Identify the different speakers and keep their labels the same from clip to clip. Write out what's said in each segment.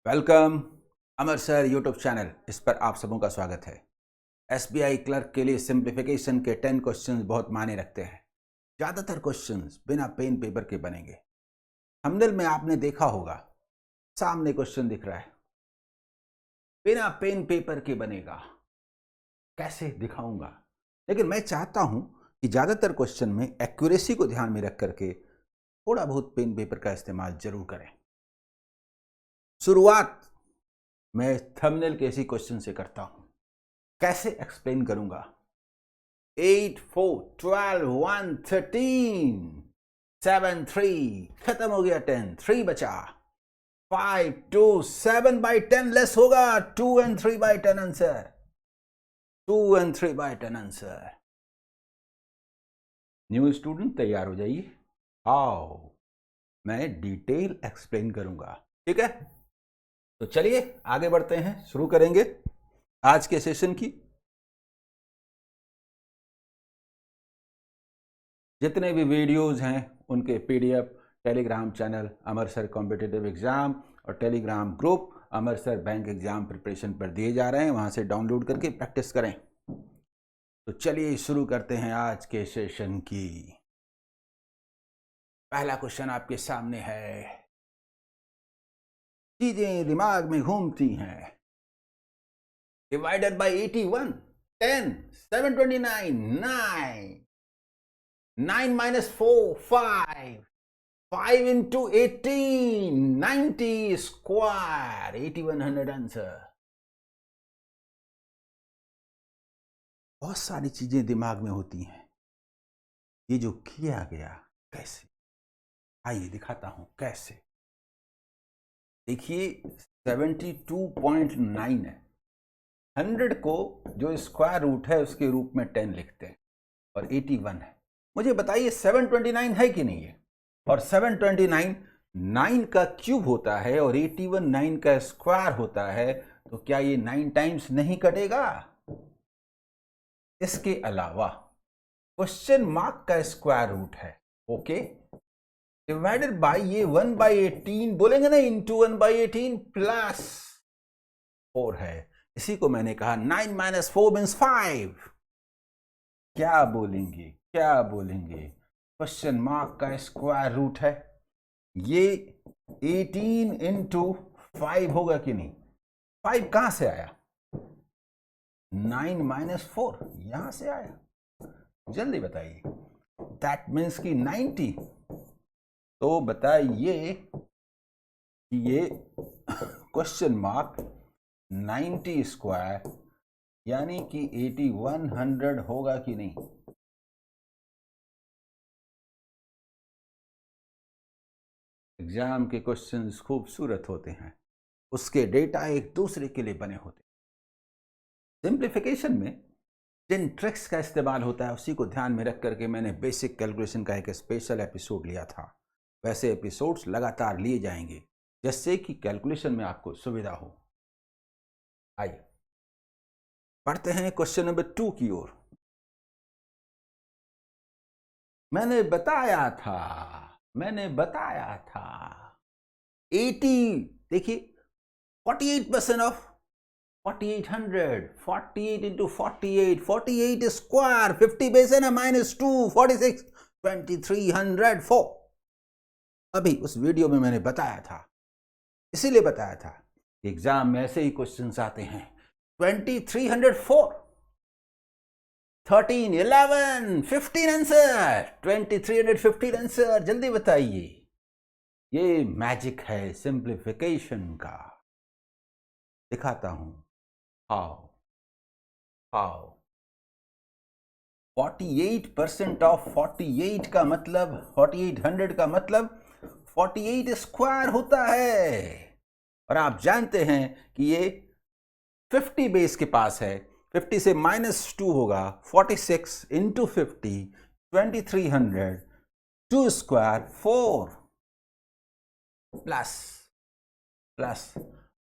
Speaker 1: Welcome अमर sir YouTube channel. इस पर आप सबों का स्वागत है। एसबीआई क्लर्क के लिए सिंप्लीफिकेशन के 10 क्वेश्चंस बहुत मायने रखते हैं। ज़्यादातर क्वेश्चंस बिना पेन पेपर के बनेंगे। थंबनेल में आपने देखा होगा, सामने क्वेश्चन दिख रहा है, बिना पेन पेपर के बनेगा। कैसे दिखाऊंगा, लेकिन मैं चाहता हूं कि ज़्यादातर क्वेश्चन में एक्यूरेसी को ध्यान में रख करके थोड़ा बहुत पेन पेपर का इस्तेमाल जरूर करें। शुरुआत मैं थंबनेल के इसी क्वेश्चन से करता हूं। कैसे एक्सप्लेन करूंगा? 8 4 12 1 13 7 3 खत्म हो गया। 10 3 बचा। 5 2 7 by 10 लेस होगा। 2 and 3 by 10 answer. 2 and 3 by 10 answer. New student तैयार हो जाइए। आओ मैं डिटेल एक्सप्लेन करूंगा, ठीक है? तो चलिए आगे बढ़ते हैं, शुरू करेंगे आज के सेशन की। जितने भी वीडियोस हैं उनके पीडीएफ टेलीग्राम चैनल अमर सर कॉम्पिटिटिव एग्जाम और टेलीग्राम ग्रुप अमर सर बैंक एग्जाम प्रिपरेशन पर दिए जा रहे हैं, वहां से डाउनलोड करके प्रैक्टिस करें। तो चलिए शुरू करते हैं आज के सेशन की। पहला क्वेश्चन आपके सामने है। चीजें दिमाग में घूमती हैं। Divided by 81 10 729 9 9 minus 4 5 5 into 18 90 square 8100 answer. बहुत सारी चीजें दिमाग में होती हैं। ये जो किया गया कैसे, आइए दिखाता हूं कैसे। देखिए 72.9 है। 100 को जो स्क्वायर रूट है उसके रूप में 10 लिखते हैं और 81 है। मुझे बताइए 729 है कि नहीं है? और 729 9 का क्यूब होता है और 81 9 का स्क्वायर होता है, तो क्या ये 9 टाइम्स नहीं कटेगा? इसके अलावा क्वेश्चन मार्क का स्क्वायर रूट है, ओके, डिवाइडेड बाय ये 1 by 18 बोलेंगे ना, इंटू 1 by 18 प्लस 4 है। इसी को मैंने कहा 9 minus 4 means 5। क्या बोलेंगे, क्या बोलेंगे? क्वेश्चन मार्क का स्क्वायर रूट है, ये 18 इंटू 5 होगा कि नहीं? 5 कहां से आया? 9 minus 4 यहां से आया। जल्दी बताइए। दैट मीन्स कि 90। तो बताइए कि ये क्वेश्चन मार्क 90 स्क्वायर यानी कि 8100 होगा कि नहीं? एग्जाम के क्वेश्चंस खूबसूरत होते हैं, उसके डेटा एक दूसरे के लिए बने होते हैं। सिंप्लीफिकेशन में जिन ट्रिक्स का इस्तेमाल होता है उसी को ध्यान में रख करके मैंने बेसिक कैलकुलेशन का एक स्पेशल एपिसोड लिया था। वैसे एपिसोड्स लगातार लिए जाएंगे जिससे कि कैलकुलेशन में आपको सुविधा हो। आइए पढ़ते हैं क्वेश्चन नंबर 2 की ओर। मैंने बताया था 80, देखिए 48% ऑफ 4800, 48 into 48, 48 स्क्वायर 50 बेस है ना, -2 46 2304। अभी उस वीडियो में मैंने बताया था, इसीलिए बताया था एग्जाम में ऐसे ही क्वेश्चंस आते हैं। 2304 13 11 15 आंसर, 2315 आंसर। जल्दी बताइए। ये मैजिक है सिंप्लीफिकेशन का। दिखाता हूं हाउ। 48% ऑफ 48 का मतलब 4800 का मतलब 48 स्क्वायर होता है। और आप जानते हैं कि ये 50 बेस के पास है। 50 से -2 होगा। 46 इंटू 50 2300, 2 स्क्वायर 4 प्लस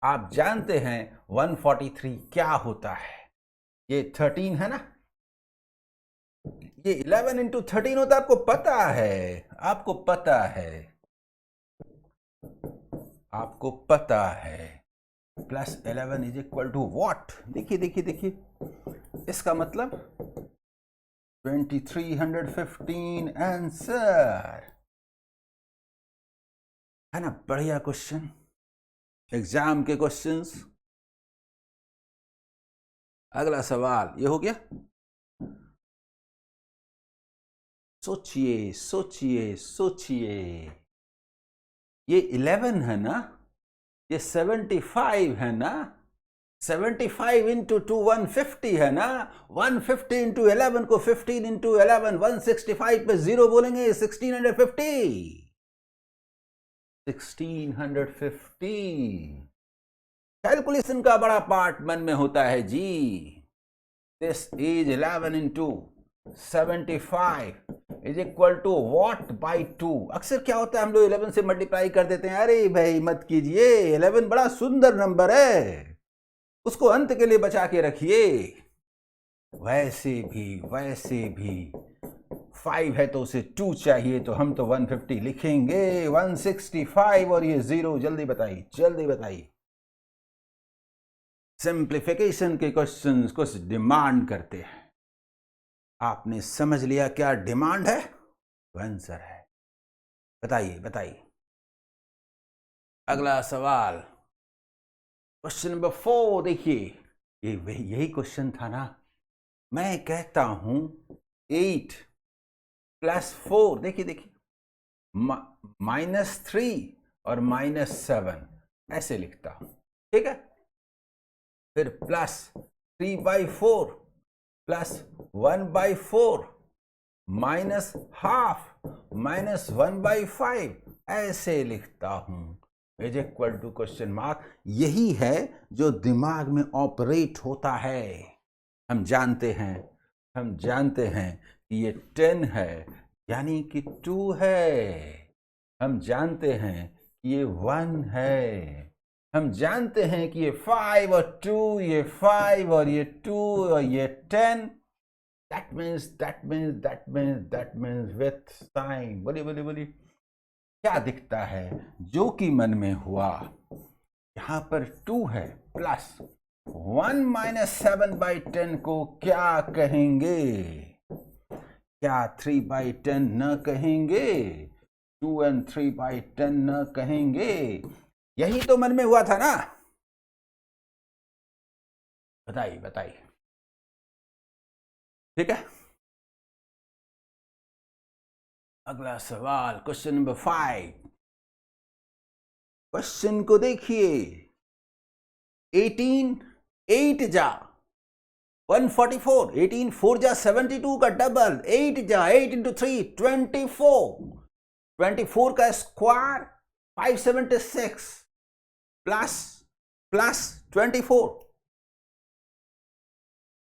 Speaker 1: आप जानते हैं 143 क्या होता है? ये 13 है ना, ये 11 इंटू 13 होता है। आपको पता है, आपको पता है। Plus 11 is equal to what? देखिए देखिए देखिए, इसका मतलब 2315 आंसर है ना। बढ़िया क्वेश्चन, एग्जाम के क्वेश्चंस। अगला सवाल ये हो गया। सोचिए सोचिए सोचिए, ये 11 है ना, ये 75 है ना, 75 इंटू 2 150 है ना, 150 इंटू 11 को 15 इंटू 11 165 पे 0 बोलेंगे, 1650। 1650 कैलकुलेशन का बड़ा पार्ट मन में होता है जी। This is 11 into 75 is equal to what by 2। अक्सर क्या होता है, हम लोग 11 से मल्टीप्लाई कर देते हैं। अरे भाई मत कीजिए, 11 बड़ा सुंदर नंबर है, उसको अंत के लिए बचा के रखिए। वैसे भी 5 है तो उसे 2 चाहिए, तो हम तो 150 लिखेंगे, 165 और ये 0। जल्दी बताइए जल्दी बताइए। सिंप्लीफिकेशन के क्वेश्चंस कुछ डिमांड करते हैं। आपने समझ लिया क्या डिमांड है, तो आंसर है। बताइए बताइए। अगला सवाल, क्वेश्चन नंबर 4 देखिए। यही क्वेश्चन था ना। मैं कहता हूं 8 प्लस 4, देखिए देखिए, -3 और -7 ऐसे लिखता हूं, ठीक है। फिर plus 3/4 plus 1/4 minus half minus 1/5 ऐसे लिखता हूं, is equal to question mark. यही है जो दिमाग में ऑपरेट होता है। हम जानते हैं कि ये 10 है यानी कि 2 है। हम जानते हैं कि ये 1 है। हम जानते हैं कि ये 5 और 2, ये 5 और ये 2 और ये 10। that means with sign। बोलिए क्या दिखता है जो कि मन में हुआ। यहां पर 2 है प्लस 1 - 7/10 को क्या कहेंगे? क्या 3/10 न कहेंगे? 2 और 3/10 न कहेंगे? यही तो मन में हुआ था ना। बताइए ठीक है। अगला सवाल, क्वेश्चन नंबर 5। क्वेश्चन को देखिए। 18 8 जा 144, 18 4 जा 72 का डबल, 8 जा 8 इंटू 3 24 का स्क्वायर 576 प्लस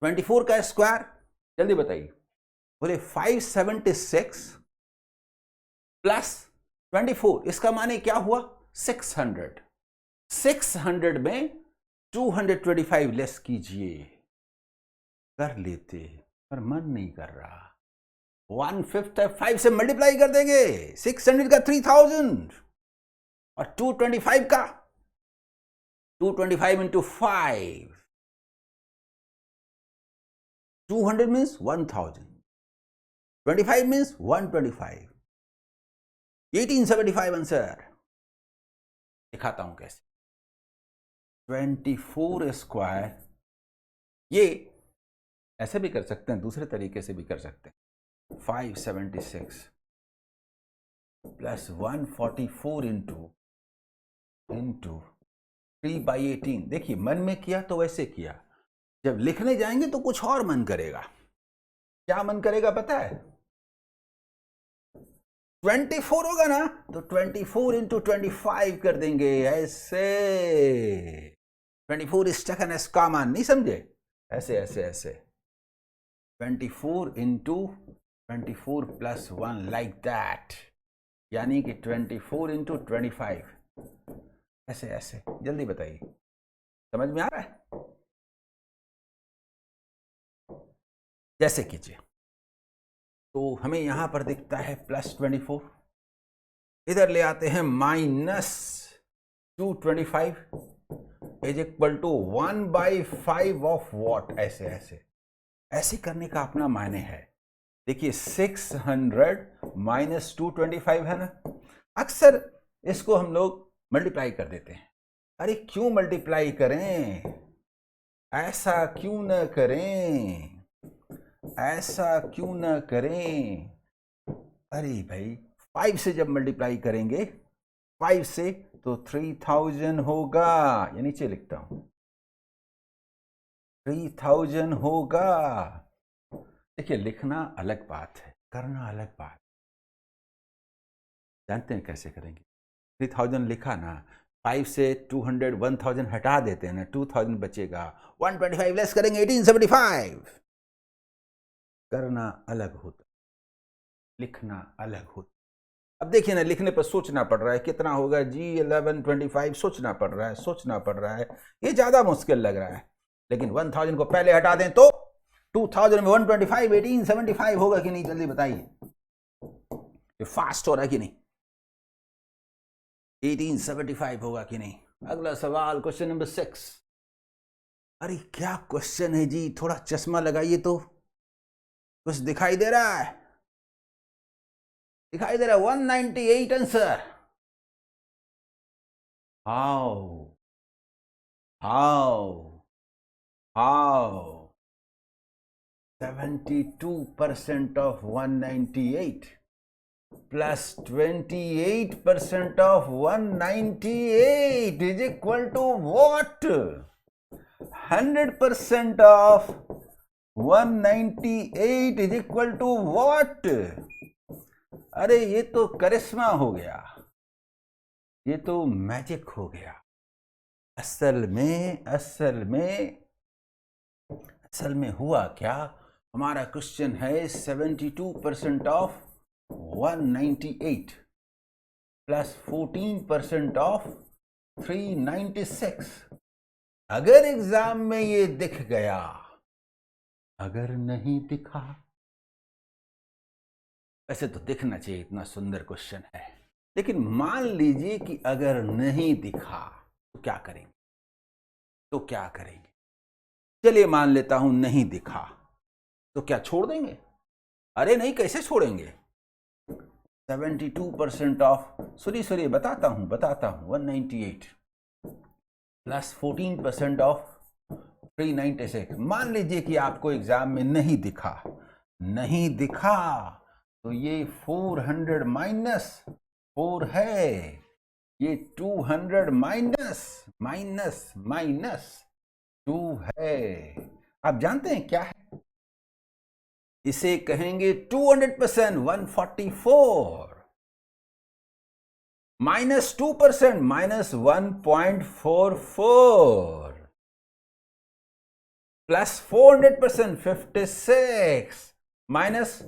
Speaker 1: 24 का स्क्वायर। जल्दी बताइए। बोले 576 प्लस 24, इसका माने क्या हुआ? 600 में 225 लेस कीजिए। कर लेते पर मन नहीं कर रहा। 1/5 5 से मल्टीप्लाई कर देंगे। 600 का 3000 और 225 का 225 इंटू 5, 200 मीन्स 1000, 25 मीन्स 125, 1875 आंसर। दिखाता हूं कैसे। 24 स्क्वायर, ये ऐसे भी कर सकते हैं, दूसरे तरीके से भी कर सकते हैं। 576 प्लस 144 इंटू 3/18। देखिए मन में किया तो वैसे किया, जब लिखने जाएंगे तो कुछ और मन करेगा। क्या मन करेगा पता है? 24 होगा ना तो 24 इंटू 25 कर देंगे ऐसे। 24 इज टेकन एज कॉमन, नहीं समझे? ऐसे 24 इंटू 24 प्लस 1 लाइक दैट, यानी कि 24 इंटू 25 ऐसे। जल्दी बताइए, समझ में आ रहा है? जैसे कीजिए। तो हमें यहां पर दिखता है +24, इधर ले आते हैं -225, is equal to 1/5 of what. ऐसे ऐसे ऐसे करने का अपना मायने है। देखिए 600 माइनस 225 है ना, अक्सर इसको हम लोग मल्टीप्लाई कर देते हैं। अरे क्यों मल्टीप्लाई करें, ऐसा क्यों न करें, ऐसा क्यों न करें। अरे भाई 5 से जब मल्टीप्लाई करेंगे 5 से तो 3000 होगा, ये नीचे लिखता हूं 3000 होगा। देखिए लिखना अलग बात है, करना अलग बात। जानते हैं कैसे करेंगे? 3000 लिखा ना, 5 से 200 1000 हटा देते हैं ना, 2000 बचेगा, 125 लेस करेंगे 1875। करना अलग होता, लिखना अलग होता। अब देखिए ना, लिखने पर सोचना पड़ रहा है कितना होगा जी, 1125 सोचना पड़ रहा है, सोचना पड़ रहा है, ये ज्यादा मुश्किल लग रहा है। लेकिन 1000 को पहले हटा दें तो 2000 में 125 1875 होगा कि नहीं, जल्दी बताइए। ये फास्ट हो रहा है कि नहीं, 1875 होगा कि नहीं। अगला सवाल, क्वेश्चन नंबर 6। अरे क्या क्वेश्चन है जी, थोड़ा चश्मा लगाइए तो कुछ दिखाई दे रहा है, दिखाई दे रहा है। 198 answer. How how 72% of 198 plus 28% of 198 is equal to what? 100% of 198 is equal to what? अरे ये तो करिश्मा हो गया, ये तो मैजिक हो गया। असल में हुआ क्या, हमारा क्वेश्चन है 72% ऑफ 198 प्लस 14% ऑफ 396। अगर एग्जाम में ये दिख गया, अगर नहीं दिखा, वैसे तो दिखना चाहिए, इतना सुंदर क्वेश्चन है। लेकिन मान लीजिए कि अगर नहीं दिखा तो क्या करेंगे, तो क्या करेंगे? चलिए मान लेता हूं नहीं दिखा, तो क्या छोड़ देंगे? अरे नहीं, कैसे छोड़ेंगे। 72% ऑफ, सॉरी बताता हूं 198 प्लस 14% ऑफ 396। मान लीजिए कि आपको एग्जाम में नहीं दिखा, नहीं दिखा तो ये 400 माइनस 4 है, ये 200 माइनस 2 है। आप जानते हैं क्या है? इसे कहेंगे 200%, 144 minus 2% minus 1.44 plus 400% 56 minus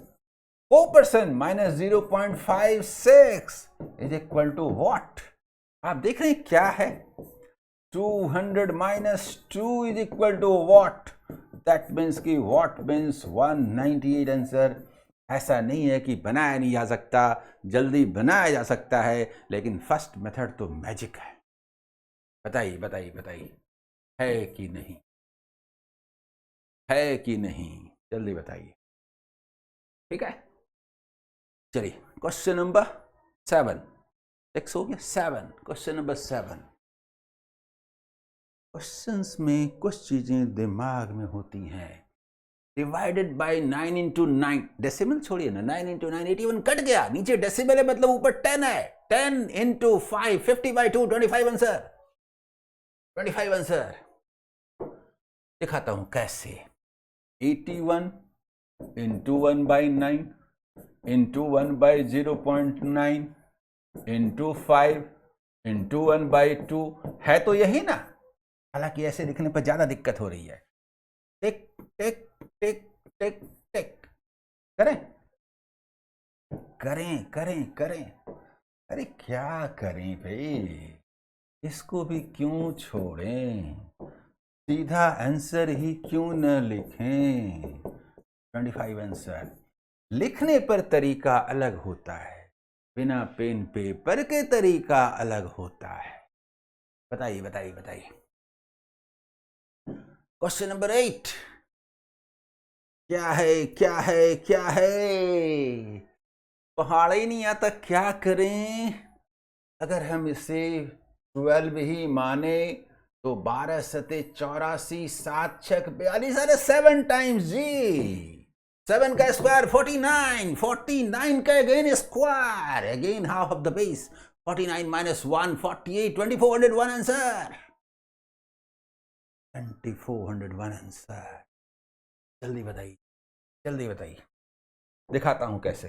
Speaker 1: 4% minus 0.56 is equal to what? आप देख रहे हैं क्या है? 200 minus 2 is equal to what? That means कि व्हाट मीन्स 198 आंसर। ऐसा नहीं है कि बनाया नहीं जा सकता, जल्दी बनाया जा सकता है, लेकिन फर्स्ट मेथड तो मैजिक है। बताइए बताइए बताइए, है कि नहीं, है कि नहीं, जल्दी बताइए। ठीक है, चलिए क्वेश्चन नंबर 7। 6 हो गया, 7। Question number 7। क्वेश्चंस में कुछ चीजें दिमाग में होती हैं। डिवाइडेड बाय 9 इंटू 9, डेसिमल छोड़िए ना, 9 इंटू 9 81 कट गया, नीचे डेसिमल है मतलब ऊपर 10 है। 10 इंटू 5 50/2 25 आंसर, 25 आंसर। दिखाता हूं कैसे। 81 इंटू 1/9 इंटू 1/0.9 इंटू 5 इंटू 1/2 है तो यही ना। हालांकि ऐसे लिखने पर ज्यादा दिक्कत हो रही है। टिक टिक टिक टिक टिक करें करें करें करें। अरे क्या करें भाई, इसको भी क्यों छोड़ें, सीधा आंसर ही क्यों न लिखें। 25 आंसर। लिखने पर तरीका अलग होता है, बिना पेन पेपर के तरीका अलग होता है। बताइए बताइए बताइए। क्वेश्चन नंबर 8, क्या है क्या है क्या है? पहाड़ ही नहीं आता, क्या करें? अगर हम इसे 12 ही माने तो 12 सते 84, 7 छक 42, अरे 7 टाइम्स जी। 7 का स्क्वायर 49, 49 का again square, again half of the base, 49 minus 1 48, 2401 answer, 2401 answer. जल्दी बताइए, जल्दी बताइए, दिखाता हूं कैसे।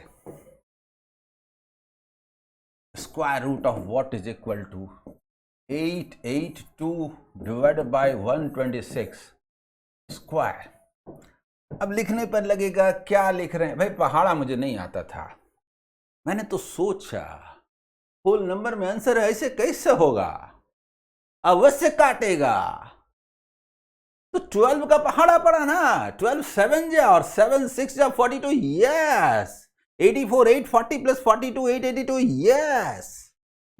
Speaker 1: Square root of what is equal to 882 divided by 126 square. अब लिखने पर लगेगा क्या लिख रहे हैं भाई, पहाड़ा मुझे नहीं आता था, मैंने तो सोचा होल नंबर में आंसर ऐसे कैसे होगा, अवश्य काटेगा। तो 12 का पहाड़ा पड़ा ना, 12 7 जा और 7 6 जा 42, yes. 84 840 plus 42 882, yes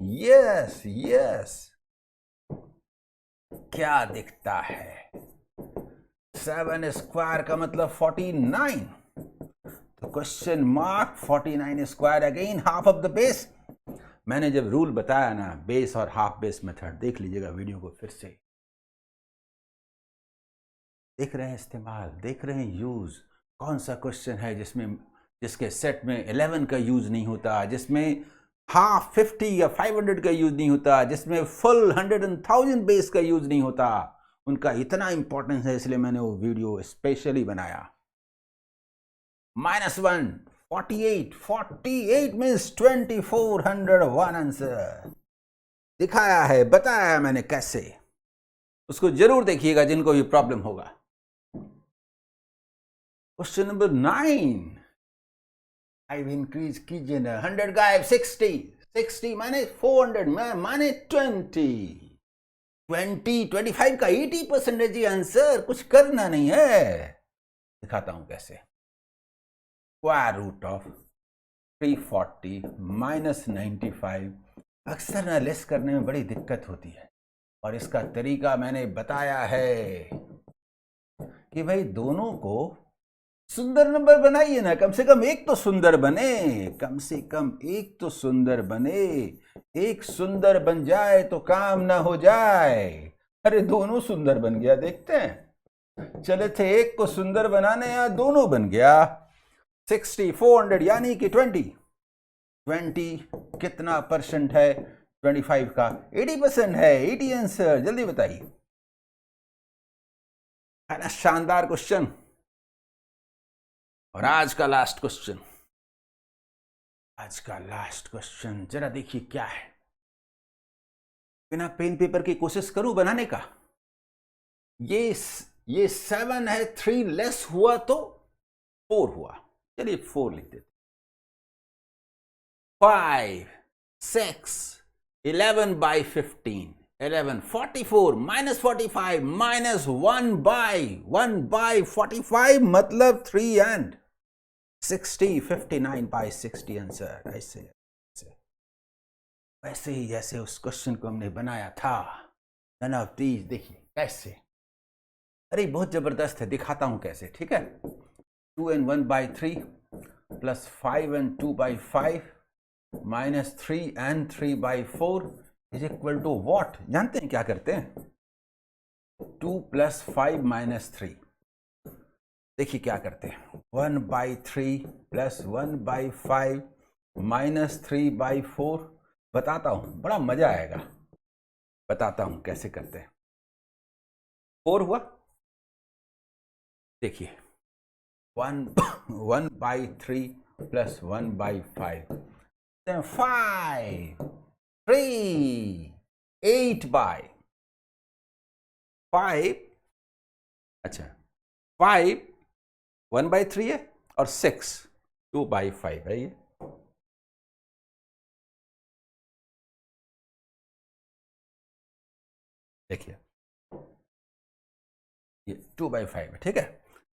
Speaker 1: yes yes. क्या दिखता है? 7 स्क्वायर का मतलब 49, तो question mark 49 square, again half of the base. मैंने जब रूल बताया ना, बेस और हाफ बेस मेथड, देख लीजिएगा वीडियो को फिर से, देख रहे हैं इस्तेमाल, देख रहे हैं यूज। कौन सा क्वेश्चन है जिसके सेट में 11 का यूज नहीं होता, जिसमें हाफ 50 या 500 का यूज नहीं होता, जिसमें फुल 100 and 1000 बेस का यूज नहीं होता, उनका इतना इंपॉर्टेंस है, इसलिए मैंने वो वीडियो स्पेशली बनाया। -1 48, 48 मीन्स 2401 आंसर। दिखाया है, बताया है मैंने कैसे, उसको जरूर देखिएगा जिनको भी प्रॉब्लम होगा। क्वेश्चन नंबर 9, 5 इंक्रीज कीजिए ना, 100 गायब 60, 60 माने 400 माने 20, 25 का 80% है जी आंसर, कुछ करना नहीं है। दिखाता हूं कैसे। स्क्वायर रूट ऑफ 340 माइनस 95, अक्सर ना लेस करने में बड़ी दिक्कत होती है, और इसका तरीका मैंने बताया है कि भाई दोनों को सुंदर नंबर बनाइए ना, कम से कम एक तो सुंदर बने, कम से कम एक तो सुंदर बने। एक सुंदर बन जाए तो काम ना हो जाए। अरे दोनों सुंदर बन गया, देखते हैं। चले थे एक को सुंदर बनाने, या दोनों बन गया। 60 400 यानी कि 20 कितना परसेंट है? 25 का 80% है, 80 आंसर। जल्दी बताइए, है ना शानदार क्वेश्चन। और आज का लास्ट क्वेश्चन, आज का लास्ट क्वेश्चन जरा देखिए क्या है। बिना पेन पेपर की कोशिश करूं बनाने का। ये 7 है, 3 लेस हुआ तो 4 हुआ, चलिए 4 लिख देते। 5 6 11 by 15, 11 44 minus 45 minus 1 by 45 मतलब 3 and 60, 59 by 60 आंसर। ऐसे वैसे ही जैसे उस क्वेश्चन को हमने बनाया था। नन ऑफ दीज, देखिए कैसे। अरे बहुत जबरदस्त है, दिखाता हूं कैसे, ठीक है। 2 and 1 by 3 plus 5 and 2 by 5 minus 3 and 3 by 4 is equal to what? जानते हैं क्या करते हैं? 2 plus 5 minus 3, देखिए क्या करते हैं। 1 by 3 plus 1 by 5 minus 3 by 4। बताता हूं, बड़ा मजा आएगा, बताता हूं कैसे करते हैं। 4 हुआ, देखिए 1 by 3 प्लस 1 by 5, 5 3 8 by 5, अच्छा 5 1 by 3 है, और 6 2 by 5 है। ये देखिए, ये 2 by 5 है, ठीक है।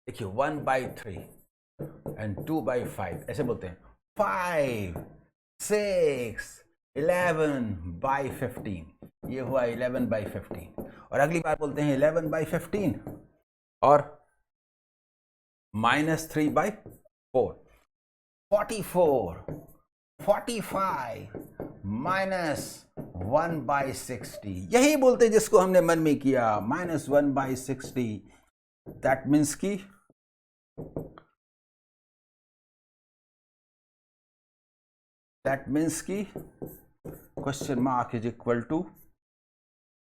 Speaker 1: देखिए 1 by 3 एंड 2 by 5, ऐसे बोलते हैं। 5 6 11 by 15, ये हुआ 11 by 15। और अगली बार बोलते हैं 11 by 15, और -3/4, 44, 45 -1/60, यही बोलते जिसको हमने मन में किया, -1/60। दैट मीन्स की question mark is equal to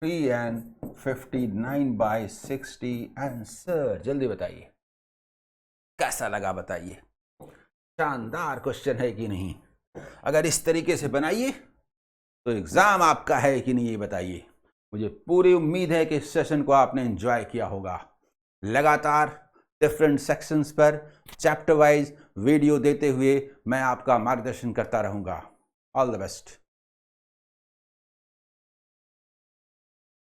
Speaker 1: 3 and 59/60 answer. जल्दी बताइए कैसा लगा, बताइए। शानदार क्वेश्चन है कि नहीं? अगर इस तरीके से बनाइए तो एग्जाम आपका है कि नहीं, ये बताइए। मुझे पूरी उम्मीद है कि इस सेशन को आपने एंजॉय किया होगा। लगातार डिफरेंट सेक्शंस पर चैप्टर वाइज वीडियो देते हुए मैं आपका मार्गदर्शन करता रहूंगा। All the best.